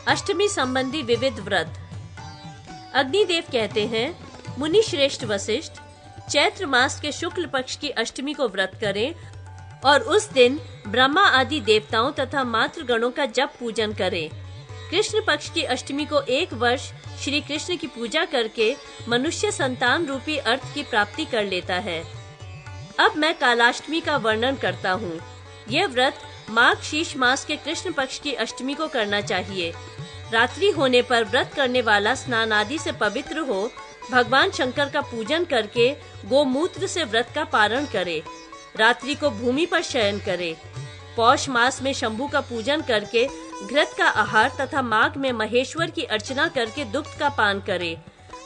अष्टमी संबंधी विविध व्रत। अग्निदेव कहते हैं, मुनि श्रेष्ठ वशिष्ठ, चैत्र मास के शुक्ल पक्ष की अष्टमी को व्रत करें और उस दिन ब्रह्मा आदि देवताओं तथा मातृगणों का जप पूजन करें। कृष्ण पक्ष की अष्टमी को 1 वर्ष श्री कृष्ण की पूजा करके मनुष्य संतान रूपी अर्थ की प्राप्ति कर लेता है। अब मैं कालाष्टमी का वर्णन करता हूँ। यह व्रत माघ शीश मास के कृष्ण पक्ष की अष्टमी को करना चाहिए। रात्रि होने पर व्रत करने वाला स्नान आदि से पवित्र हो, भगवान शंकर का पूजन करके गोमूत्र से व्रत का पारण करे। रात्रि को भूमि पर शयन करे। पौष मास में शंभु का पूजन करके घृत का आहार तथा माघ में महेश्वर की अर्चना करके दुग्ध का पान करे।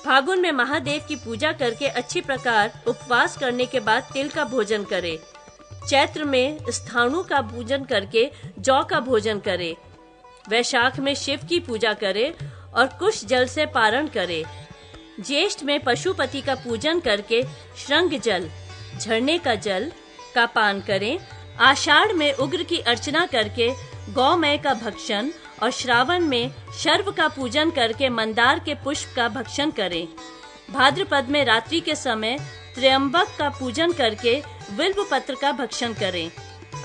फागुन में महादेव की पूजा करके अच्छी प्रकार उपवास करने के बाद तिल का भोजन करे। चैत्र में स्थाणु का पूजन करके जौ का भोजन करे। वैशाख में शिव की पूजा करे और कुश जल से पारण करे। ज्येष्ठ में पशुपति का पूजन करके श्रृंग जल, झरने का जल का पान करें। आषाढ़ में उग्र की अर्चना करके गौमय का भक्षण और श्रावण में शर्व का पूजन करके मंदार के पुष्प का भक्षण करें। भाद्रपद में रात्रि के समय त्र्यंबक का पूजन करके बिल्व पत्र का भक्षण करें।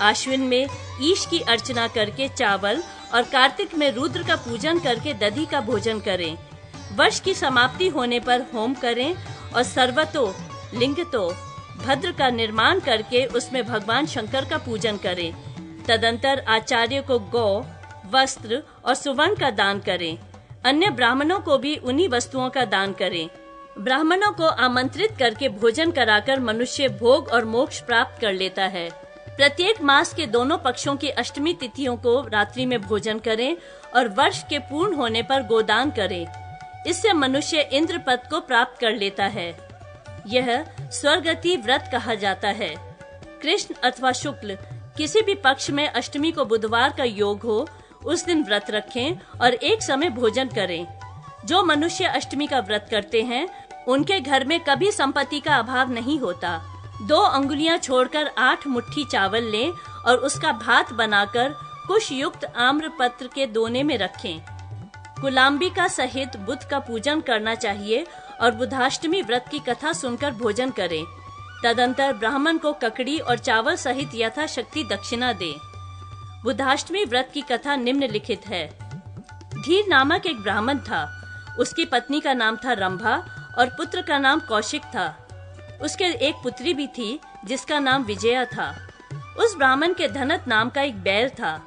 आश्विन में ईश की अर्चना करके चावल और कार्तिक में रुद्र का पूजन करके दधि का भोजन करें। वर्ष की समाप्ति होने पर होम करें और सर्वतो लिंगतो भद्र का निर्माण करके उसमें भगवान शंकर का पूजन करें। तदंतर आचार्य को गौ, वस्त्र और सुवर्ण का दान करें। अन्य ब्राह्मणों को भी उन्हीं वस्तुओं का दान करें। ब्राह्मणों को आमंत्रित करके भोजन कराकर मनुष्य भोग और मोक्ष प्राप्त कर लेता है। प्रत्येक मास के दोनों पक्षों की अष्टमी तिथियों को रात्रि में भोजन करें और वर्ष के पूर्ण होने पर गोदान करें। इससे मनुष्य इंद्र पद को प्राप्त कर लेता है। यह स्वर्गति व्रत कहा जाता है। कृष्ण अथवा शुक्ल किसी भी पक्ष में अष्टमी को बुधवार का योग हो, उस दिन व्रत रखें और एक समय भोजन करें। जो मनुष्य अष्टमी का व्रत करते हैं, उनके घर में कभी संपत्ति का अभाव नहीं होता। 2 अंगुलियां छोड़कर 8 मुट्ठी चावल लें और उसका भात बनाकर कुश युक्त आम्र पत्र के दोने में रखें। कुलाम्बिका सहित बुध का पूजन करना चाहिए और बुधाष्टमी व्रत की कथा सुनकर भोजन करें। तदंतर ब्राह्मण को ककड़ी और चावल सहित यथाशक्ति दक्षिणा दें। बुधाष्टमी व्रत की कथा निम्नलिखित है। धीर नामक एक ब्राह्मण था। उसकी पत्नी का नाम था रंभा और पुत्र का नाम कौशिक था। उसके एक पुत्री भी थी जिसका नाम विजया था। उस ब्राह्मण के धनत नाम का एक बैल था।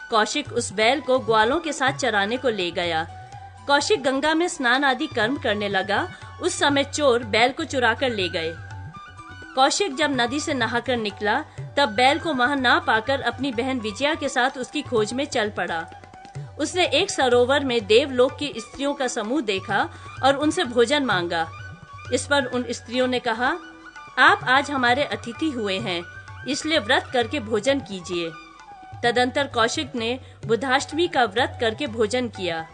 कौशिक उस बैल को ग्वालों के साथ चराने को ले गया। कौशिक गंगा में स्नान आदि कर्म करने लगा। उस समय चोर बैल को चुरा कर ले गए। कौशिक जब नदी से नहाकर निकला, तब बैल को वहां ना पाकर अपनी बहन विजया के साथ उसकी खोज में चल पड़ा। उसने एक सरोवर में देवलोक की स्त्रियों का समूह देखा और उनसे भोजन मांगा। इस पर उन स्त्रियों ने कहा, आप आज हमारे अतिथि हुए हैं, इसलिए व्रत करके भोजन कीजिए। तदंतर कौशिक ने बुधाष्टमी का व्रत करके भोजन किया।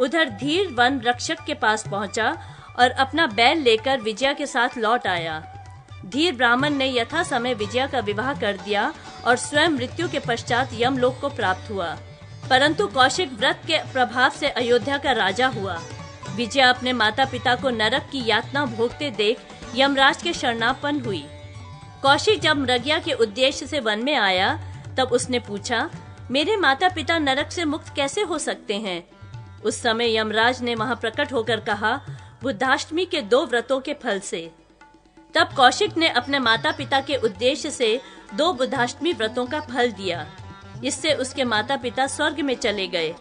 उधर धीर वन रक्षक के पास पहुंचा और अपना बैल लेकर विजया के साथ लौट आया। धीर ब्राह्मण ने यथा समय विजया का विवाह कर दिया और स्वयं मृत्यु के पश्चात यमलोक को प्राप्त हुआ। परंतु कौशिक व्रत के प्रभाव से अयोध्या का राजा हुआ। विजया अपने माता पिता को नरक की यातना भोगते देख यमराज के शरणापन्न हुई। कौशिक जब मृगया के उद्देश्य से वन में आया, तब उसने पूछा, मेरे माता पिता नरक से मुक्त कैसे हो सकते हैं? उस समय यमराज ने वहां प्रकट होकर कहा, बुधाष्टमी के 2 व्रतों के फल से। तब कौशिक ने अपने माता पिता के उद्देश्य से 2 बुधाष्टमी व्रतों का फल दिया। इससे उसके माता पिता स्वर्ग में चले गए।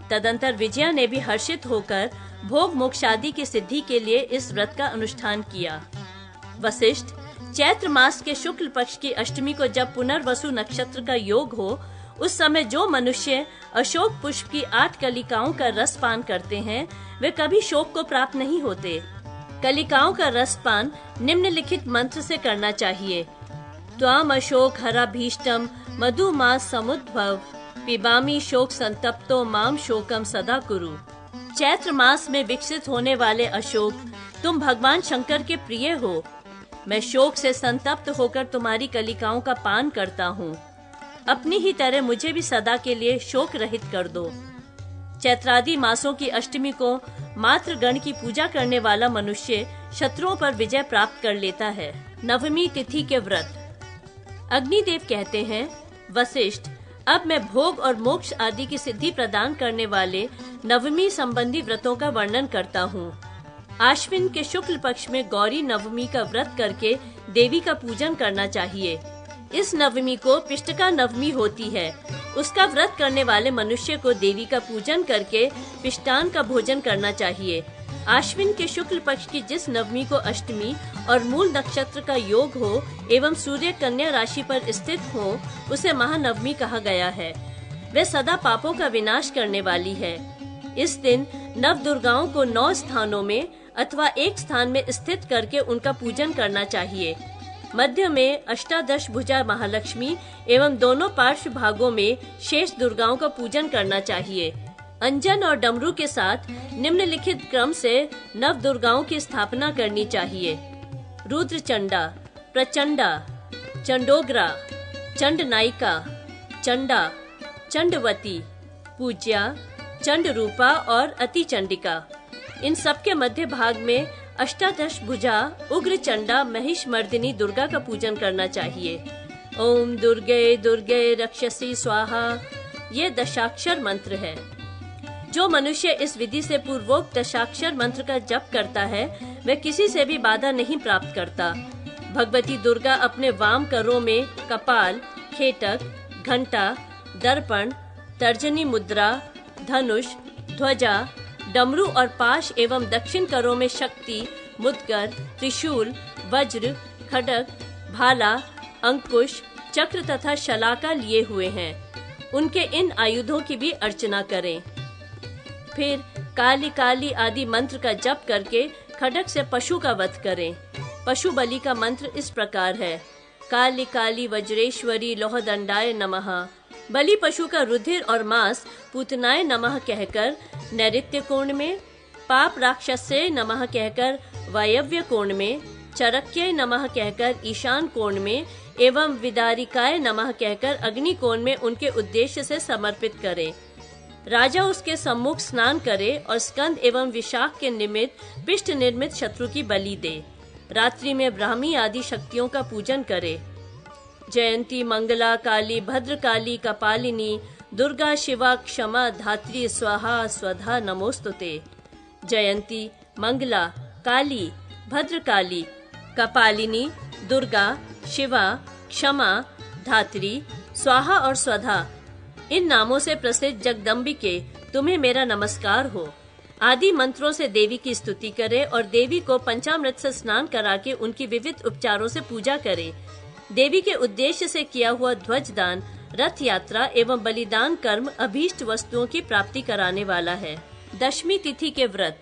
तदंतर विजया ने भी हर्षित होकर भोग मोक्ष आदि की सिद्धि के लिए इस व्रत का अनुष्ठान किया। वशिष्ठ, चैत्र मास के शुक्ल पक्ष की अष्टमी को जब पुनर्वसु नक्षत्र का योग हो, उस समय जो मनुष्य अशोक पुष्प की 8 कलिकाओं का रस पान करते हैं, वे कभी शोक को प्राप्त नहीं होते। कलिकाओं का रसपान निम्नलिखित मंत्र से करना चाहिए। त्वाम अशोक हराभीष्टम मधुमास समुद्भव पिबामी शोक संतप्तो माम शोकम सदा कुरु। चैत्र मास में विकसित होने वाले अशोक, तुम भगवान शंकर के प्रिय हो। मैं शोक से संतप्त होकर तुम्हारी कलिकाओं का पान करता हूँ। अपनी ही तरह मुझे भी सदा के लिए शोक रहित कर दो। चैत्रादि मासों की अष्टमी को मातृगण की पूजा करने वाला मनुष्य शत्रुओं पर विजय प्राप्त कर लेता है। नवमी तिथि के व्रत। अग्निदेव कहते हैं, वशिष्ठ, अब मैं भोग और मोक्ष आदि की सिद्धि प्रदान करने वाले नवमी संबंधी व्रतों का वर्णन करता हूँ। आश्विन के शुक्ल पक्ष में गौरी नवमी का व्रत करके देवी का पूजन करना चाहिए। इस नवमी को पिष्टका नवमी होती है। उसका व्रत करने वाले मनुष्य को देवी का पूजन करके पिष्टान का भोजन करना चाहिए। आश्विन के शुक्ल पक्ष की जिस नवमी को अष्टमी और मूल नक्षत्र का योग हो एवं सूर्य कन्या राशि पर स्थित हो, उसे महानवमी कहा गया है। वह सदा पापों का विनाश करने वाली है। इस दिन नव दुर्गाओं को 9 स्थानों में अथवा एक स्थान में स्थित करके उनका पूजन करना चाहिए। मध्य में अष्टादश भुजा महालक्ष्मी एवं दोनों पार्श्व भागों में शेष दुर्गाओं का पूजन करना चाहिए। अंजन और डमरू के साथ निम्नलिखित क्रम से नव दुर्गाओं की स्थापना करनी चाहिए। रुद्र चंडा, प्रचंडा, चंडोग्रा, चंडनायिका, चंडा, चंडवती, पूज्या, चंड रूपा और अति चंडिका। इन सब के मध्य भाग में अष्टादश भुजा उग्र चंडा महिष मर्दिनी दुर्गा का पूजन करना चाहिए। ओम दुर्गे दुर्गे रक्षसी स्वाहा, ये दशाक्षर मंत्र है। जो मनुष्य इस विधि से पूर्वोक्त दशाक्षर मंत्र का जप करता है, वह किसी से भी बाधा नहीं प्राप्त करता। भगवती दुर्गा अपने वाम करों में कपाल, खेटक, घंटा, दर्पण, तर्जनी मुद्रा, धनुष, ध्वजा, डमरू और पाश एवं दक्षिण करों में शक्ति, मुद्गर, त्रिशूल, वज्र, खड्ग, भाला, अंकुश, चक्र तथा शलाका लिए हुए हैं। उनके इन आयुधों की भी अर्चना करें। फिर काली काली आदि मंत्र का जप करके खड्ग से पशु का वध करें। पशु बलि का मंत्र इस प्रकार है, काली काली वज्रेश्वरी लोहदंडाय नमः। बलि पशु का रुधिर और मांस पूतनाय नमः कहकर नैऋत्य कोण में, पाप राक्षसे नमः कहकर वायव्य कोण में, चरक्य नमः कहकर ईशान कोण में एवं विदारिकाय नमः कहकर अग्नि कोण में उनके उद्देश्य से समर्पित करें। राजा उसके सम्मुख स्नान करे और स्कंद एवं विशाख के निमित्त पिष्ट निर्मित शत्रु की बलि दे। रात्रि में ब्राह्मी आदि शक्तियों का पूजन करे। जयंती, मंगला, काली, भद्रकाली, कपालिनी, दुर्गा, शिवा, क्षमा, धात्री, स्वाहा, स्वधा नमोस्तुते। जयंती, मंगला, काली, भद्रकाली, कपालिनी, दुर्गा, शिवा, क्षमा, धात्री, स्वाहा और स्वधा, इन नामों से प्रसिद्ध जगदम्बिके, तुम्हें मेरा नमस्कार हो। आदि मंत्रों से देवी की स्तुति करे और देवी को पंचामृत से स्नान करा के उनकी विविध उपचारों से पूजा करे। देवी के उद्देश्य से किया हुआ ध्वज दान, रथ यात्रा एवं बलिदान कर्म अभीष्ट वस्तुओं की प्राप्ति कराने वाला है। दशमी तिथि के व्रत।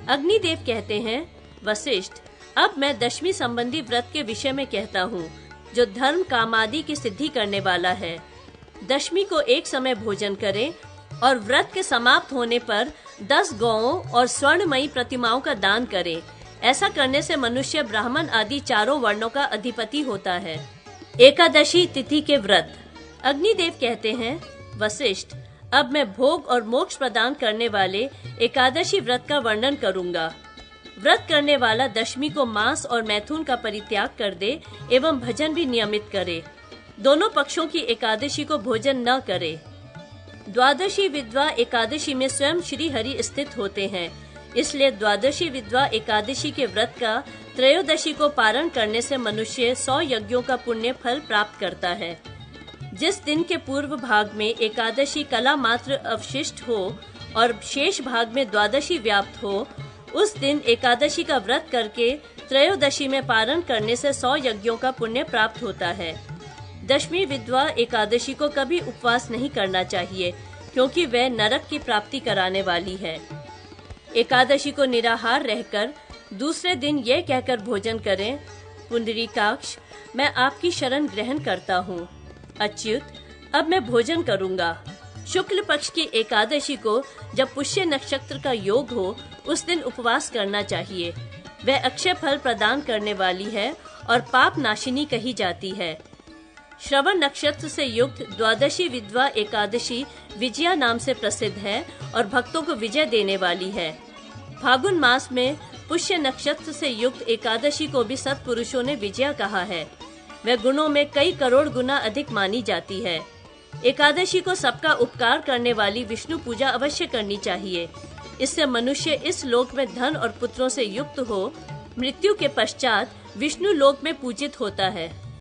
अग्निदेव कहते हैं, वशिष्ठ, अब मैं दशमी संबंधी व्रत के विषय में कहता हूँ, जो धर्म कामादि की सिद्धि करने वाला है। दशमी को एक समय भोजन करें और व्रत के समाप्त होने पर 10 गौओं और स्वर्णमयी प्रतिमाओं का दान करें। ऐसा करने से मनुष्य ब्राह्मण आदि चारों वर्णों का अधिपति होता है। एकादशी तिथि के व्रत। अग्निदेव कहते हैं, वशिष्ठ, अब मैं भोग और मोक्ष प्रदान करने वाले एकादशी व्रत का वर्णन करूंगा। व्रत करने वाला दशमी को मांस और मैथुन का परित्याग कर दे एवं भजन भी नियमित करे। दोनों पक्षों की एकादशी को भोजन न करे। द्वादशी विधवा एकादशी में स्वयं श्री हरि स्थित होते हैं, इसलिए द्वादशी विधवा एकादशी के व्रत का त्रयोदशी को पारण करने से मनुष्य 100 यज्ञों का पुण्य फल प्राप्त करता है। जिस दिन के पूर्व भाग में एकादशी कला मात्र अवशिष्ट हो और शेष भाग में द्वादशी व्याप्त हो, उस दिन एकादशी का व्रत करके त्रयोदशी में पारण करने से 100 यज्ञों का पुण्य प्राप्त होता है। दशमी विधवा एकादशी को कभी उपवास नहीं करना चाहिए, क्योंकि वह नरक की प्राप्ति कराने वाली है। एकादशी को निराहार रहकर दूसरे दिन यह कहकर भोजन करें, पुंडरीकाक्ष, मैं आपकी शरण ग्रहण करता हूँ। अच्युत, अब मैं भोजन करूँगा। शुक्ल पक्ष की एकादशी को जब पुष्य नक्षत्र का योग हो, उस दिन उपवास करना चाहिए। वह अक्षय फल प्रदान करने वाली है और पाप नाशिनी कही जाती है। श्रवण नक्षत्र से युक्त द्वादशी विधवा एकादशी विजया नाम से प्रसिद्ध है और भक्तों को विजय देने वाली है। फागुन मास में पुष्य नक्षत्र से युक्त एकादशी को भी सत्पुरुषों ने विजया कहा है। वह गुणों में कई करोड़ गुना अधिक मानी जाती है। एकादशी को सबका उपकार करने वाली विष्णु पूजा अवश्य करनी चाहिए। इससे मनुष्य इस लोक में धन और पुत्रों से युक्त हो मृत्यु के पश्चात विष्णु लोक में पूजित होता है।